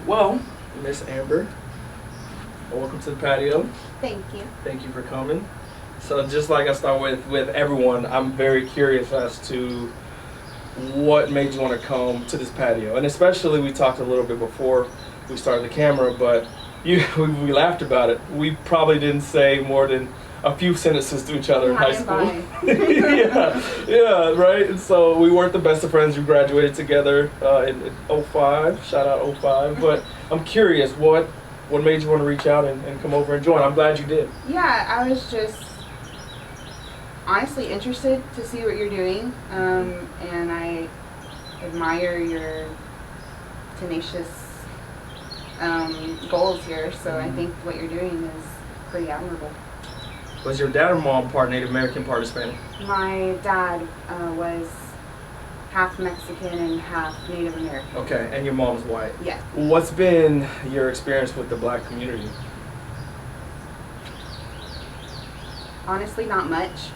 Well, Miss Amber, welcome to the patio. Thank you. Thank you for coming. So just like I start with everyone, I'm very curious as to what made you want to come to this patio. And especially we talked a little bit before we started the camera, but we laughed about it. We probably didn't say more than a few sentences to each other in high school. yeah, right? And so we weren't the best of friends. We graduated together in '05. Shout out '05. But I'm curious, what made you want to reach out and come over and join? I'm glad you did. Yeah, I was just honestly interested to see what you're doing, and I admire your tenacious goals here. So I think what you're doing is pretty admirable. Was your dad or mom part Native American, part Hispanic? My dad was half Mexican and half Native American. Okay, and your mom's white? Yeah. What's been your experience with the black community? Honestly, not much.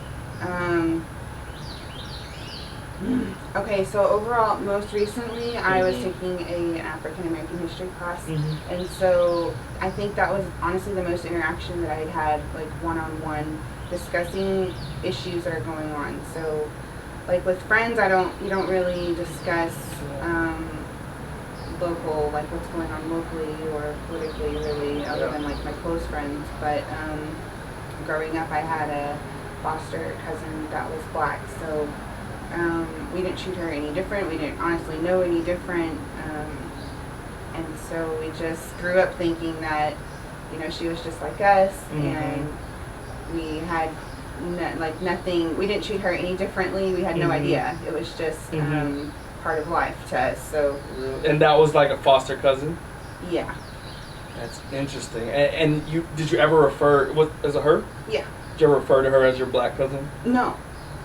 Okay, so overall, most recently, I was taking an African American history class, and so I think that was honestly the most interaction that I had had, like one-on-one, discussing issues that are going on. So, like with friends, you don't really discuss local, like what's going on locally or politically, really, other than like my close friends. But growing up, I had a foster cousin that was black, so we didn't treat her any different. We didn't honestly know any different, and so we just grew up thinking that, you know, she was just like us, and we had nothing. We didn't treat her any differently. We had no idea. It was just part of life to us. So. And that was like a foster cousin. Yeah. That's interesting. And did you ever refer? Is it her? Yeah. Did you ever refer to her as your black cousin? No.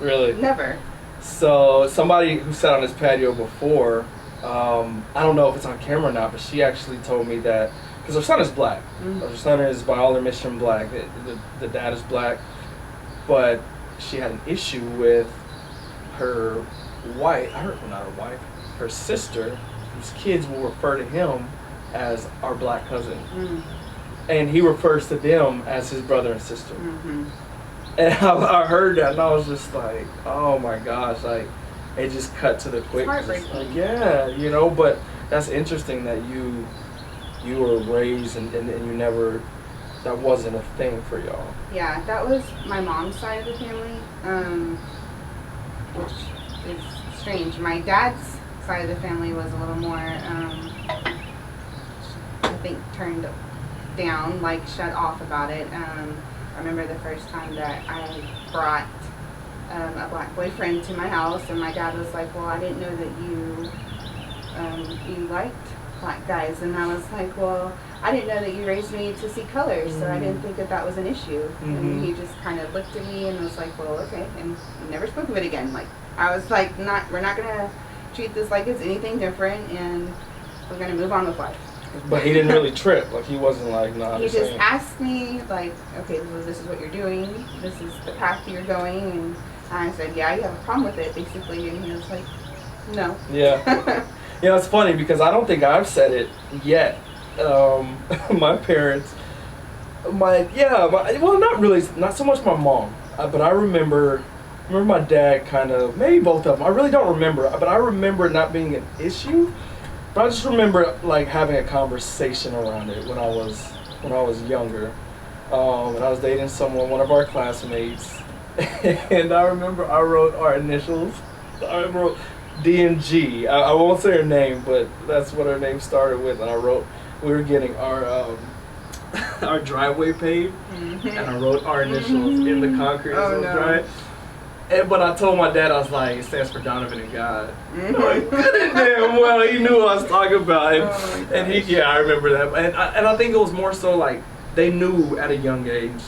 Really? Never. So somebody who sat on this patio before, I don't know if it's on camera or not, but she actually told me that, because her son is black. Her son is by all admission black. The dad is black, but she had an issue with her her sister, whose kids will refer to him as our black cousin. And he refers to them as his brother and sister. And I heard that, and I was just like, oh my gosh, like, it just cut to the quick. It's heartbreaking. Like, yeah, you know, but that's interesting that you were raised and you never, that wasn't a thing for y'all. Yeah, that was my mom's side of the family, which is strange. My dad's side of the family was a little more, I think, turned down, like shut off about it. I remember the first time that I brought a black boyfriend to my house, and my dad was like, well, I didn't know that you liked black guys. And I was like, well, I didn't know that you raised me to see colors, so I didn't think that was an issue. And he just kind of looked at me and was like, well, okay, and never spoke of it again. Like, I was like, we're not going to treat this like it's anything different, and we're going to move on with life. But he didn't really trip. Like, he wasn't like, nah. He just asked me, like, okay, well, this is what you're doing. This is the path you're going. And I said, yeah, you have a problem with it, basically. And he was like, no. Yeah. You know, it's funny because I don't think I've said it yet. My parents, well, not really, not so much my mom. But I remember my dad kind of, maybe both of them. I really don't remember. But I remember it not being an issue. But I just remember like having a conversation around it when I was younger, and I was dating one of our classmates, and I remember I wrote our initials. I wrote D and G. I won't say her name, but that's what her name started with. And I wrote, we were getting our our driveway paved, and I wrote our initials in the concrete as it was dry. But I told my dad, I was like, it stands for Donovan and God. Like, good and damn well, he knew what I was talking about. And I remember that. And I think it was more so like, they knew at a young age.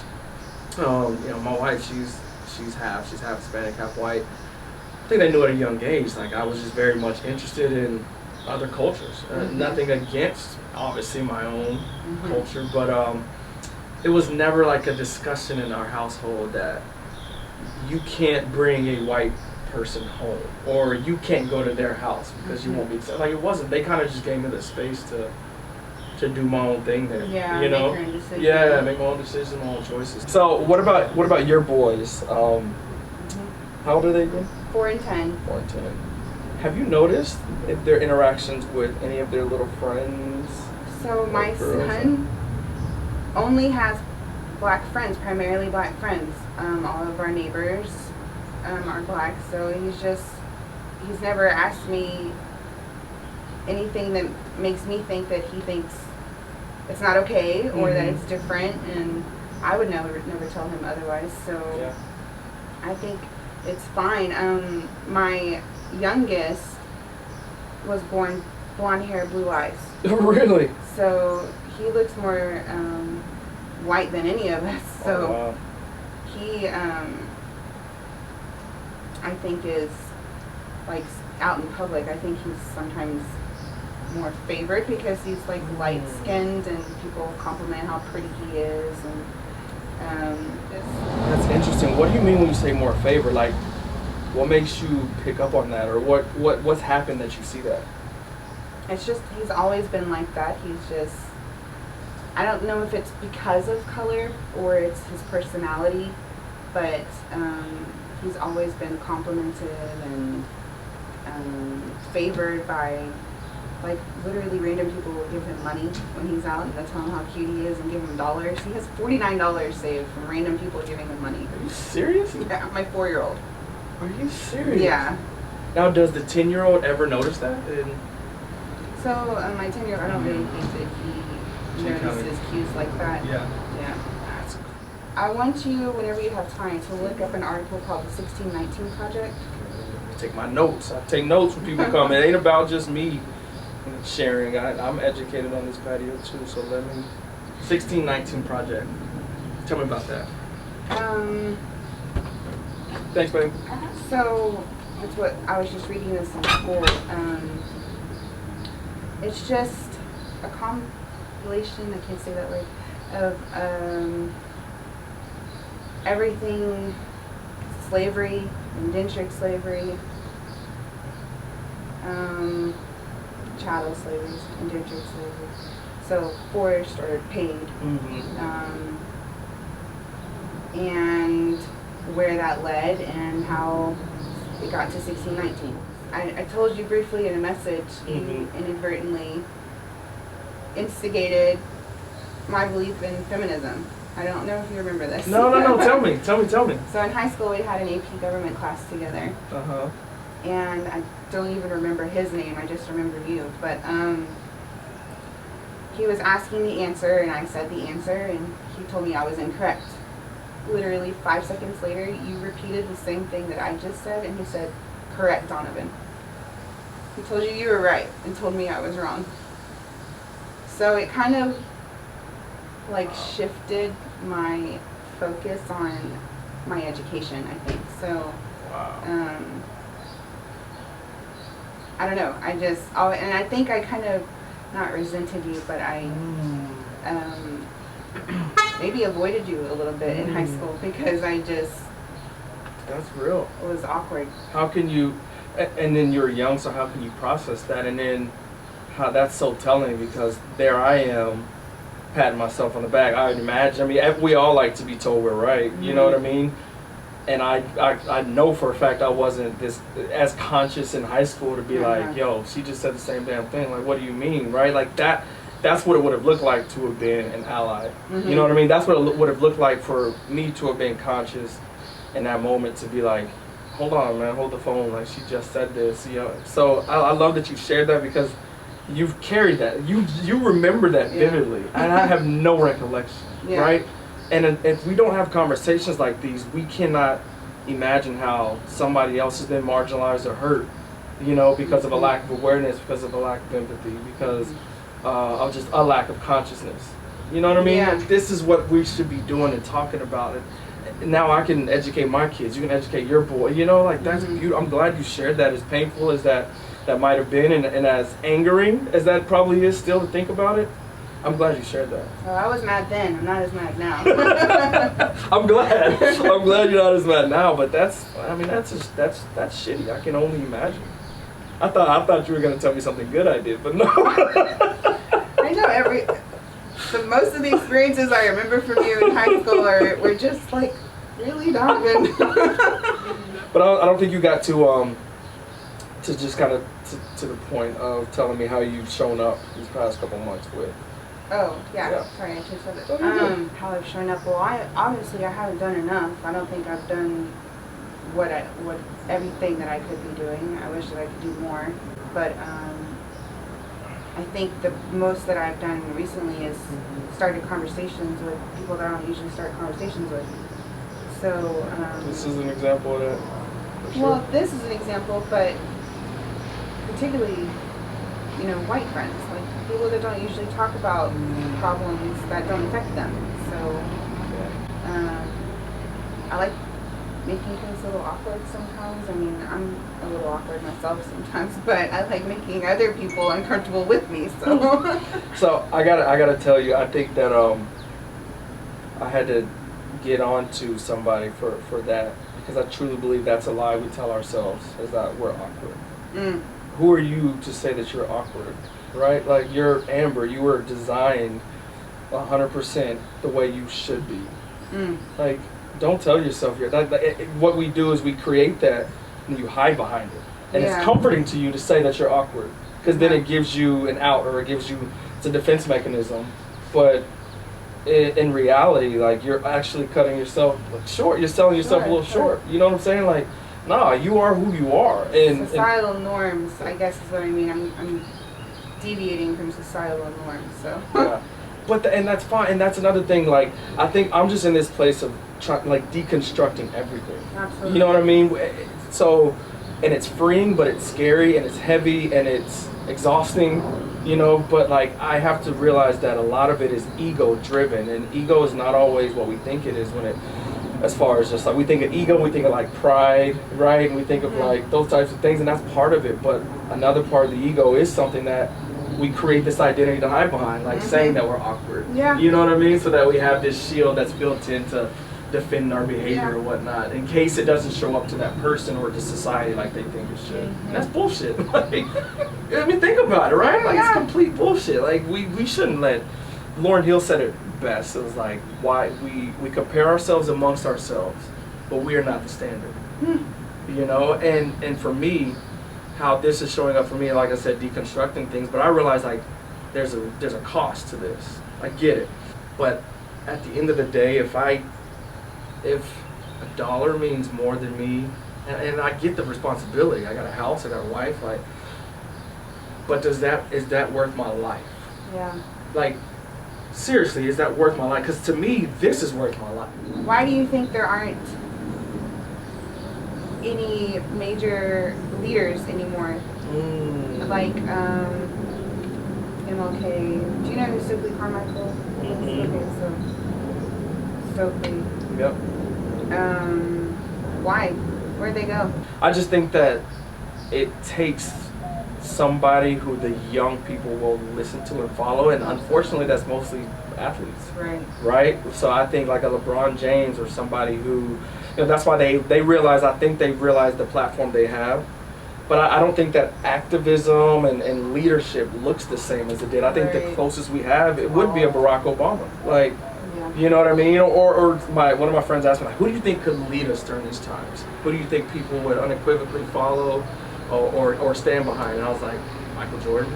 You know, my wife, she's half Hispanic, half white. I think they knew at a young age, like, I was just very much interested in other cultures. Nothing against, obviously, my own culture, but it was never like a discussion in our household that you can't bring a white person home, or you can't go to their house because you won't be accepted. Like, it wasn't. They kind of just gave me the space to to do my own thing there. Yeah, you know? make your own decisions. Yeah, make my own decisions, my own choices. So what about your boys? How old are they again? 4 and 10. 4 and 10. Have you noticed if their interactions with any of their little friends? So my son only has black friends, primarily black friends. All of our neighbors are black, so he's never asked me anything that makes me think that he thinks it's not okay or that it's different, and I would never tell him otherwise. So yeah. I think it's fine. My youngest was born blonde hair, blue eyes. Really? So he looks more white than any of us. So wow. he, I think, is like out in public. I think he's sometimes more favored because he's like light skinned and people compliment how pretty he is. And that's interesting. What do you mean when you say more favored? Like, what makes you pick up on that, or what's happened that you see that? It's just he's always been like that. He's just, I don't know if it's because of color or it's his personality, but he's always been complimented and favored by, like, literally random people will give him money when he's out and they'll tell him how cute he is and give him dollars. He has $49 saved from random people giving him money. Are you serious? Yeah, my 4-year-old. Are you serious? Yeah. Now, does the 10-year-old ever notice that? So my 10-year-old, I don't really think that he notices cues like that. Yeah. Yeah. I want you, whenever you have time, to look up an article called the 1619 Project. Take my notes. I take notes when people come. It ain't about just me sharing. I'm educated on this patio too. So let me. 1619 Project. Tell me about that. Thanks, babe. So that's what I was just reading this in school. It's just a compilation, I can't say that word, of everything, slavery, indentured slavery, chattel slavery, indentured slavery. So forced or paid. And where that led and how it got to 1619. I told you briefly in a message, you inadvertently instigated my belief in feminism. I don't know if you remember this. No. Tell me. So in high school, we had an AP government class together. And I don't even remember his name. I just remember you. But he was asking the answer, and I said the answer, and he told me I was incorrect. Literally 5 seconds later, you repeated the same thing that I just said, and he said, "Correct, Donovan." He told you were right and told me I was wrong. So it kind of like shifted my focus on my education, I think. So I don't know. And I think I kind of not resented you, but I maybe avoided you a little bit in high school because That's real. It was awkward. How can you, and then you're young, so how can you process that? And then how that's so telling because there I am patting myself on the back. I would imagine, I mean, we all like to be told we're right, you know what I mean? And I know for a fact I wasn't this as conscious in high school to be like, yo, she just said the same damn thing. Like, what do you mean, right? Like that's what it would have looked like to have been an ally. You know what I mean? That's what it would have looked like for me to have been conscious in that moment to be like, hold on, man, hold the phone. Like, she just said this, you know? So I love that you shared that because you've carried that. You remember that vividly. And I have no recollection, right? And if we don't have conversations like these, we cannot imagine how somebody else has been marginalized or hurt, you know, because of a lack of awareness, because of a lack of empathy, because of just a lack of consciousness. You know what I mean? Yeah. Like, this is what we should be doing and talking about it. And now I can educate my kids. You can educate your boy. You know, like that's beautiful. I'm glad you shared that. As painful as that might have been, and as angering as that probably is still to think about it. I'm glad you shared that. Well, I was mad then. I'm not as mad now. I'm glad. I'm glad you're not as mad now. But that's shitty. I can only imagine. I thought you were gonna tell me something good I did, but no. I know So most of the experiences I remember from you in high school were just like, really, Donovan? But I don't think you got to just kind of to the point of telling me how you've shown up these past couple months with. Oh, yeah. Yeah. Sorry, I changed subject. Oh, How I've shown up. Well, obviously I haven't done enough. I don't think I've done what everything that I could be doing. I wish that I could do more. But I think the most that I've done recently is started conversations with people that I don't usually start conversations with. So This is an example of that. For sure. well, this is an example, but particularly, white friends, like people that don't usually talk about problems that don't affect them. So I like making things a little awkward sometimes. I mean, I'm a little awkward myself sometimes, but I like making other people uncomfortable with me. So So I gotta tell you, I think that I had to get on to somebody for that, because I truly believe that's a lie we tell ourselves, is that we're awkward. Who are you to say that you're awkward, right? Like, you're Amber, you were designed 100% the way you should be. Like, don't tell yourself you're what we do is we create that and you hide behind it, and Yeah. it's comforting to you to say that you're awkward, because then it gives you an out, or it's a defense mechanism. But in reality, like, you're actually cutting yourself short. You're selling yourself a little short. You know what I'm saying? Like, nah, you are who you are. And societal norms, I guess, is what I mean. I'm deviating from societal norms. So yeah. But and that's fine. And that's another thing. Like, I think I'm just in this place of deconstructing everything. Absolutely. You know what I mean? So, and it's freeing, but it's scary, and it's heavy, and it's exhausting. But like, I have to realize that a lot of it is ego driven, and ego is not always what we think it is as far as just like, we think of ego, we think of like pride, right? And we think of like those types of things, and that's part of it. But another part of the ego is something that we create this identity to hide behind, like saying that we're awkward. Yeah. You know what I mean? So that we have this shield that's built in to defend our behavior or whatnot, in case it doesn't show up to that person or to society like they think it should. And that's bullshit. Like, I mean, think about it, right? Like, it's complete bullshit. Like, we shouldn't let. Lauryn Hill said it best. It was like, why we compare ourselves amongst ourselves, but we are not the standard. And for me, how this is showing up for me, like I said, deconstructing things. But I realize, like, there's a cost to this. I get it, but at the end of the day, if a dollar means more than me, and I get the responsibility. I got a house, I got a wife, like, but is that worth my life? Yeah. Like, seriously, is that worth my life? Because to me, this is worth my life. Why do you think there aren't any major leaders anymore? Like MLK. Do you know who Stokely Carmichael is? Okay, so Stokely. Yep. Why? Where'd they go? I just think that it takes somebody who the young people will listen to and follow, and unfortunately that's mostly athletes. Right? So I think like a LeBron James or somebody who, that's why they realize, I think they realize the platform they have. But I don't think that activism and leadership looks the same as it did. I think the closest we have, it would be a Barack Obama. Like, you know what I mean? Or one of my friends asked me, like, who do you think could lead us during these times? Who do you think people would unequivocally follow or stand behind? And I was like, Michael Jordan.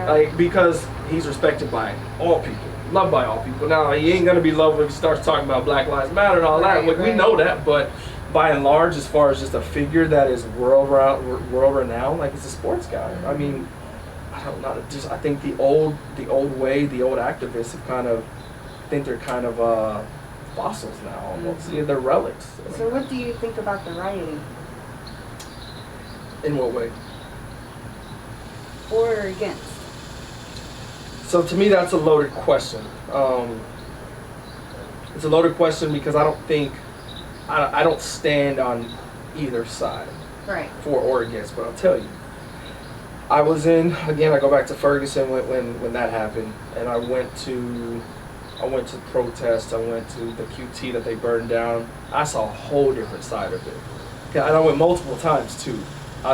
Like, because he's respected by all people, loved by all people. Now, he ain't gonna be loved when he starts talking about Black Lives Matter and all that. Like, we know that, but by and large, as far as just a figure that is world renowned, like, he's a sports guy. I mean, I don't know. I think the old activists have kind of, think they're kind of fossils now almost. Yeah, they're relics. So what do you think about the rioting? In what way? For or against? So to me, that's a loaded question. It's a loaded question because I don't stand on either side, for or against. But I'll tell you, I go back to Ferguson when that happened, and I went to protest. I went to the QT that they burned down. I saw a whole different side of it, and I went multiple times too.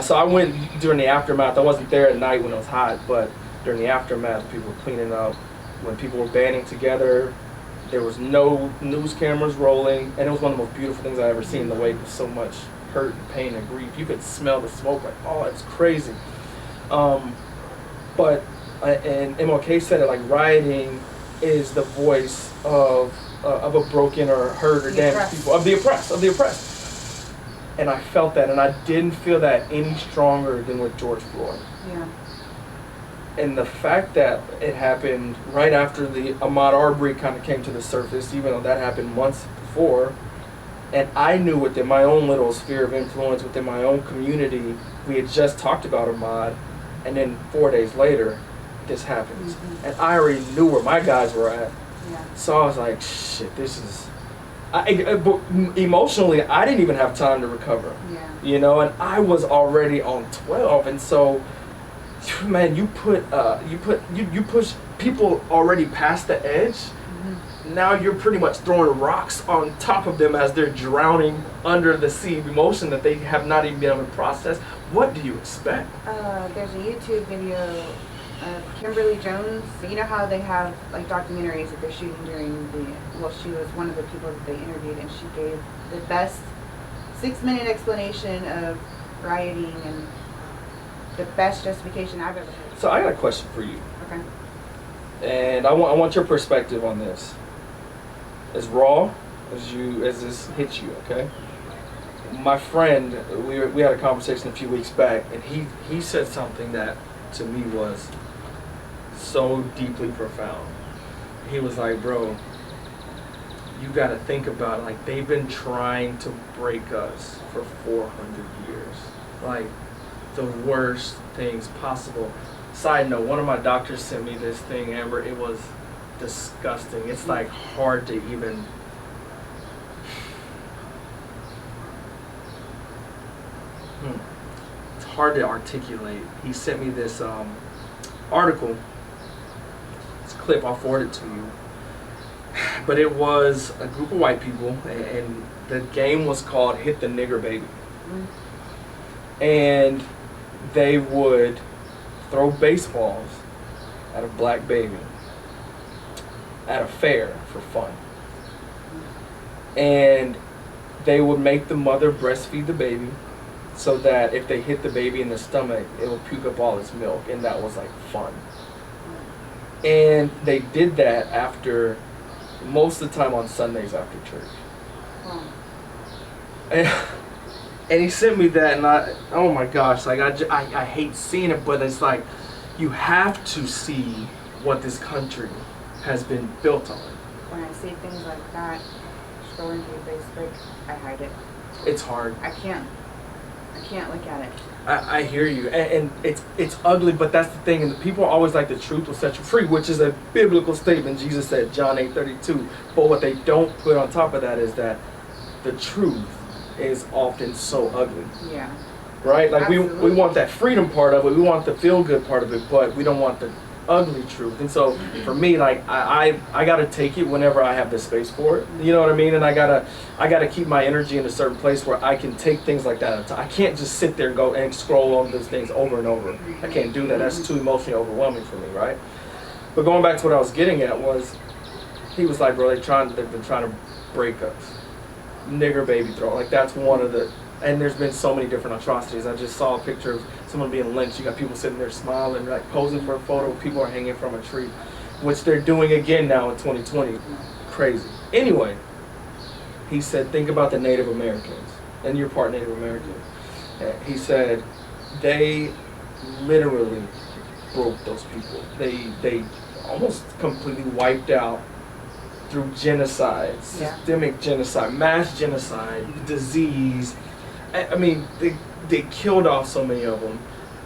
So I went during the aftermath. I wasn't there at night when it was hot, but during the aftermath, people were cleaning up when people were banding together. There was no news cameras rolling, and it was one of the most beautiful things I ever seen in the wake of so much hurt and pain and grief. You could smell the smoke, like, oh, it's crazy. But and MLK said it, like, rioting is the voice of a broken or hurt or damaged people, of the oppressed. And I felt that, and I didn't feel that any stronger than with George Floyd. Yeah. And the fact that it happened right after the Ahmaud Arbery kind of came to the surface, even though that happened months before, and I knew within my own little sphere of influence, within my own community, we had just talked about Ahmaud, and then 4 days later, this happens. Mm-hmm. And I already knew where my guys were at. Yeah. So I was like, shit, this is... emotionally, I didn't even have time to recover. Yeah. You know, and I was already on 12, and so... Man, you push people already past the edge. Mm-hmm. Now you're pretty much throwing rocks on top of them as they're drowning under the sea of emotion that they have not even been able to process. What do you expect? There's a YouTube video of Kimberly Jones. You know how they have like documentaries that they're shooting during the... Well, she was one of the people that they interviewed, and she gave the best 6-minute explanation of rioting and the best justification I've ever heard. So I got a question for you. Okay. And I want your perspective on this. As raw as this hits you, okay? My friend, we had a conversation a few weeks back, and he said something that to me was so deeply profound. He was like, bro, you got to think about it. Like, they've been trying to break us for 400 years. Like, the worst things possible. Side note, one of my doctors sent me this thing, Amber. It was disgusting. It's like hard to even... It's hard to articulate. He sent me this article. This clip, I'll forward it to you. But it was a group of white people, and the game was called Hit the Nigger Baby. And they would throw baseballs at a black baby at a fair for fun. And they would make the mother breastfeed the baby so that if they hit the baby in the stomach, it would puke up all its milk, and that was like fun. And they did that after, most of the time on Sundays after church. And he sent me that, and oh my gosh, like I hate seeing it, but it's like, you have to see what this country has been built on. When I see things like that, scrolling through Facebook, I hide it. It's hard. I can't look at it. I hear you, and it's ugly, but that's the thing, and the people are always like, the truth will set you free, which is a biblical statement. Jesus said, John 8:32. But what they don't put on top of that is that the truth is often so ugly. Yeah. Right? Like, we want that freedom part of it, we want the feel-good part of it, but we don't want the ugly truth. And so for me, like, I gotta take it whenever I have the space for it. You know what I mean? And I gotta keep my energy in a certain place where I can take things like that. I can't just sit there and go and scroll on those things over and over. I can't do that. That's too emotionally overwhelming for me, right? But going back to what I was getting at was, he was like, bro, they've been trying to break us. Nigger baby throw, like, that's one of the, and there's been so many different atrocities. I just saw a picture of someone being lynched. You got people sitting there smiling, like posing for a photo. People are hanging from a tree, which they're doing again now in 2020. Crazy. Anyway, he said, think about the Native Americans, and you're part Native American. He said, they literally broke those people. They almost completely wiped out through genocide, systemic genocide, mass genocide, disease. I mean, they killed off so many of them,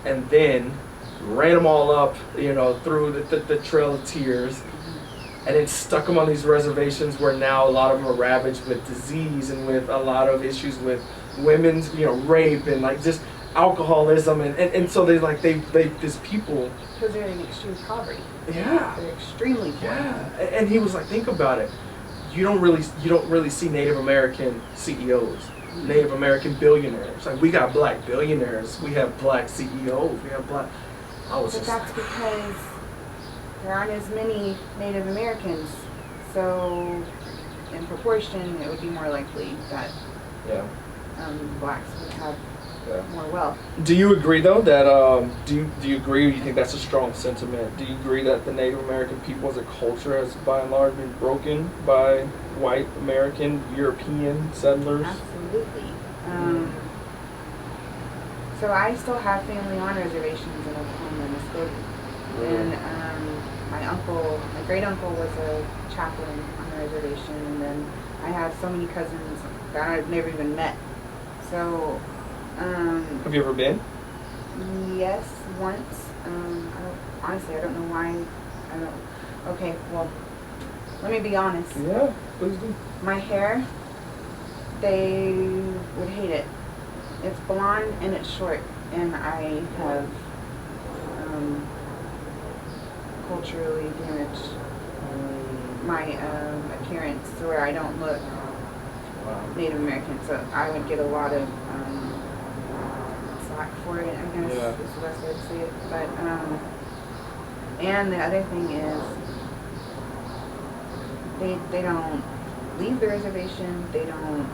and then ran them all up, you know, through the Trail of Tears, and then stuck them on these reservations where now a lot of them are ravaged with disease and with a lot of issues with women's, you know, rape and like just alcoholism, and so they these people, because they're in extreme poverty. Yeah, they're extremely poor. Yeah, and he was like, think about it. You don't really see Native American CEOs, Native American billionaires. Like, we got black billionaires, we have black CEOs, we have black. But that's because there aren't as many Native Americans, so in proportion, it would be more likely that blacks would have more wealth. Do you agree though that do you agree, or do you think that's a strong sentiment? Do you agree that the Native American people as a culture has by and large been broken by white American, European settlers? Absolutely. So I still have family on reservations in Oklahoma and Muskogee. And my great uncle was a chaplain on the reservation, and then I have so many cousins that I've never even met. So have you ever been? Yes, once. Honestly, I don't know why. Okay, well, let me be honest. Yeah, please do. My hair, they would hate it. It's blonde and it's short, and I have culturally damaged my appearance to where I don't look Native American. So I would get a lot of slack for it, I guess is the best way to say it. But and the other thing is they don't leave the reservation. They don't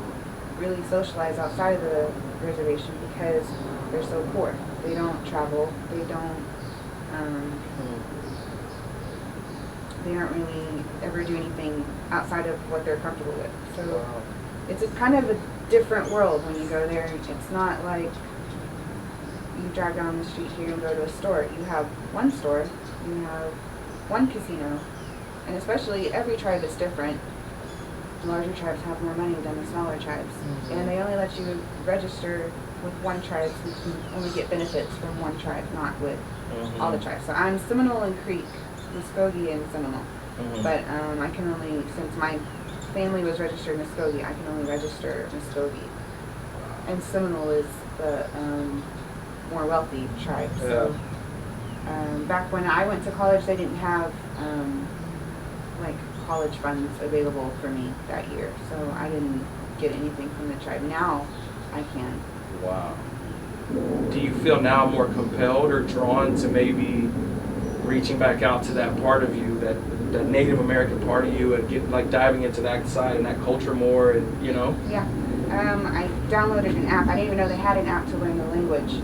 really socialize outside of the reservation because they're so poor. They don't travel. They don't really ever do anything outside of what they're comfortable with. So it's a kind of a different world when you go there. It's not like you drive down the street here and go to a store. You have one store, you have one casino, and especially every tribe is different. The larger tribes have more money than the smaller tribes, and they only let you register with one tribe, so you can only get benefits from one tribe, not with all the tribes. So I'm Seminole and Creek, Muskogee and Seminole, but I can only, since my family was registered Muskogee, I can only register Muskogee, and Seminole is the more wealthy tribe. So back when I went to college, they didn't have like college funds available for me that year, so I didn't get anything from the tribe. Now I can. Wow. Do you feel now more compelled or drawn to maybe reaching back out to that part of you, that Native American part of you, and get like diving into that side and that culture more, and you know? Yeah. I downloaded an app. I didn't even know they had an app to learn the language.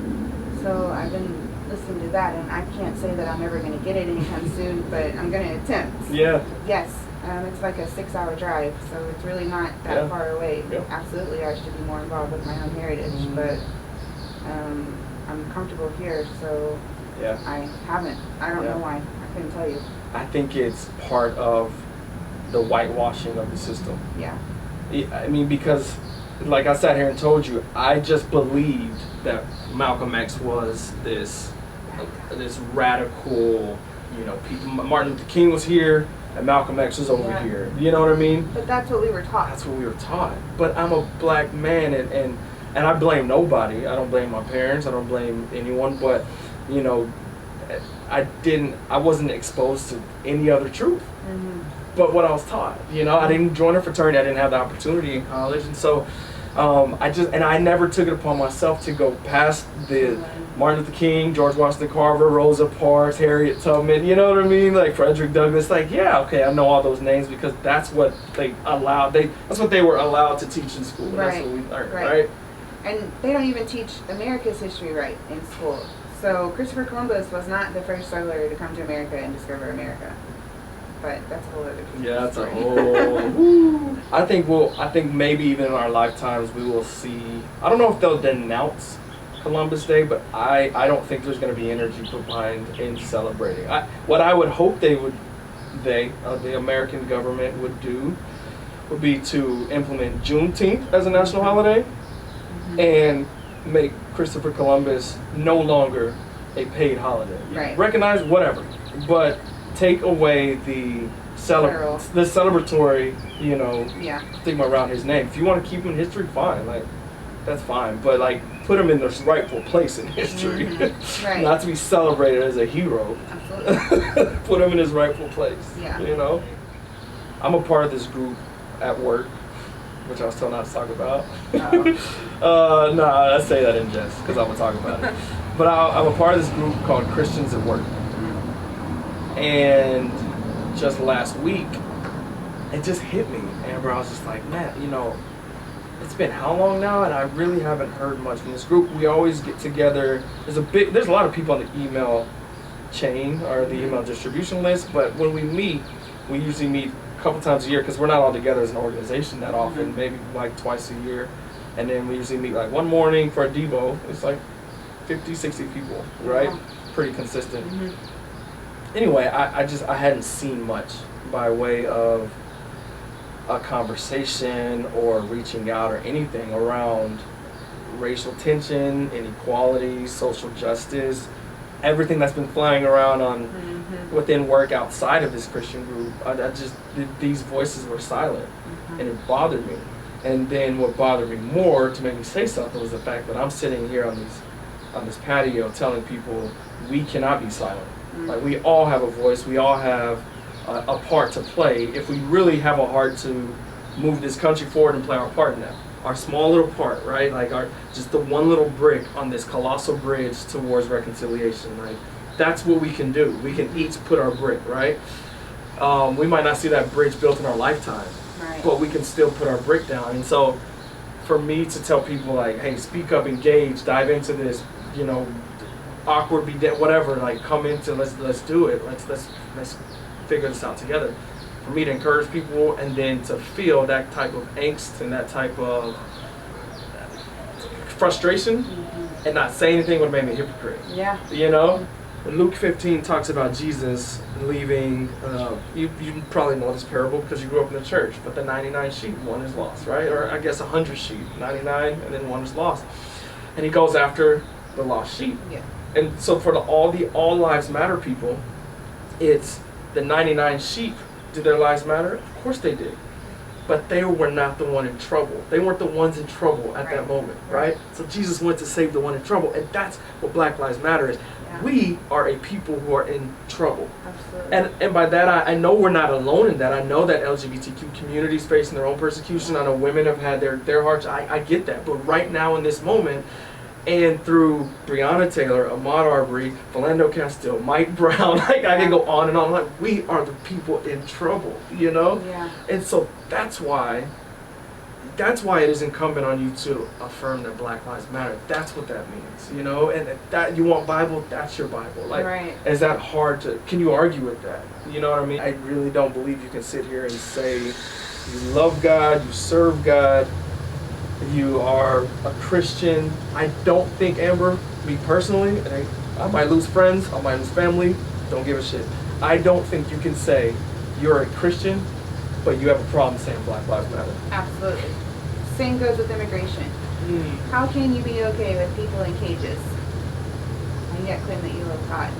So I've been listening to that, and I can't say that I'm ever going to get it anytime soon, but I'm going to attempt. Yeah. Yes. It's like a 6-hour drive, so it's really not that far away. Yeah. Absolutely, I should be more involved with my own heritage, but I'm comfortable here, so I haven't. I don't know why. I couldn't tell you. I think it's part of the whitewashing of the system. Yeah. I mean, because like I sat here and told you, I just believed that Malcolm X was this radical, you know, Martin Luther King was here and Malcolm X was over here. You know what I mean? But that's what we were taught. That's what we were taught. But I'm a black man, and I blame nobody. I don't blame my parents. I don't blame anyone. But, you know, I wasn't exposed to any other truth. But what I was taught, you know, I didn't join a fraternity. I didn't have the opportunity in college, and so I never took it upon myself to go past the Martin Luther King, George Washington Carver, Rosa Parks, Harriet Tubman, you know what I mean? Like Frederick Douglass. Like, yeah, okay, I know all those names because that's what they allowed. That's what they were allowed to teach in school. Right. That's what we learned, right? And they don't even teach America's history right in school. So Christopher Columbus was not the first settler to come to America and discover America. But that's a whole other piece. Yeah, that's a whole. I think maybe even in our lifetimes we will see. I don't know if they'll denounce Columbus Day, but I don't think there's going to be energy put behind in celebrating. What I would hope the American government would do would be to implement Juneteenth as a national holiday and make Christopher Columbus no longer a paid holiday. Right. Recognize whatever, but take away the celebratory, you know, stigma around his name. If you want to keep him in history, fine. Like, that's fine. But like, put him in this rightful place in history. Right. Not to be celebrated as a hero. Absolutely. Put him in his rightful place. Yeah. You know? I'm a part of this group at work, which I was told not to talk about. No, I say that in jest, because I'm going to talk about it. But I'm a part of this group called Christians at Work. And just last week, it just hit me, Amber. I was just like, man, you know, it's been how long now, and I really haven't heard much from this group. We always get together. There's a lot of people on the email chain or the email distribution list, but when we meet, we usually meet a couple times a year because we're not all together as an organization that often, maybe like twice a year. And then we usually meet like one morning for a Devo. It's like 50, 60 people, right? Wow. Pretty consistent. Anyway, I hadn't seen much by way of a conversation or reaching out or anything around racial tension, inequality, social justice, everything that's been flying around on within work outside of this Christian group. These voices were silent, and it bothered me. And then what bothered me more to make me say something was the fact that I'm sitting here on this patio telling people we cannot be silent. Like, we all have a voice, we all have a part to play if we really have a heart to move this country forward and play our part in that. Our small little part, right? Like just the one little brick on this colossal bridge towards reconciliation, right? That's what we can do. We can each put our brick, right? We might not see that bridge built in our lifetime, but we can still put our brick down. And so for me to tell people like, hey, speak up, engage, dive into this, you know, awkward, be dead, whatever, like come into, let's do it. Let's figure this out together. For me to encourage people and then to feel that type of angst and that type of frustration and not say anything would have made me a hypocrite. Yeah. You know? When Luke 15 talks about Jesus leaving, you probably know this parable because you grew up in the church, but the 99 sheep, one is lost, right? Or I guess 100 sheep, 99 and then one is lost. And he goes after the lost sheep. Yeah. And so for the all lives matter people, it's the 99 sheep. Did their lives matter? Of course they did. But they were not the one in trouble. They weren't the ones in trouble at that moment, right? So Jesus went to save the one in trouble, and that's what Black Lives Matter is. Yeah. We are a people who are in trouble. Absolutely. And by that, I know we're not alone in that. I know that LGBTQ communities facing their own persecution. I know women have had their hearts. I get that. But right now in this moment, and through Breonna Taylor, Ahmaud Arbery, Philando Castile, Mike Brown, like I can go on and on. Like, we are the people in trouble, you know? Yeah. And so that's why it is incumbent on you to affirm that Black Lives Matter. That's what that means, you know? And that you want Bible, that's your Bible. Like, is that hard to, can you argue with that? You know what I mean? I really don't believe you can sit here and say you love God, you serve God, you are a Christian. I don't think, Amber, me personally, and I might lose friends, I might lose family, don't give a shit. I don't think you can say you're a Christian, but you have a problem saying Black Lives Matter. Absolutely. Same goes with immigration. How can you be okay with people in cages and yet claim that you love God?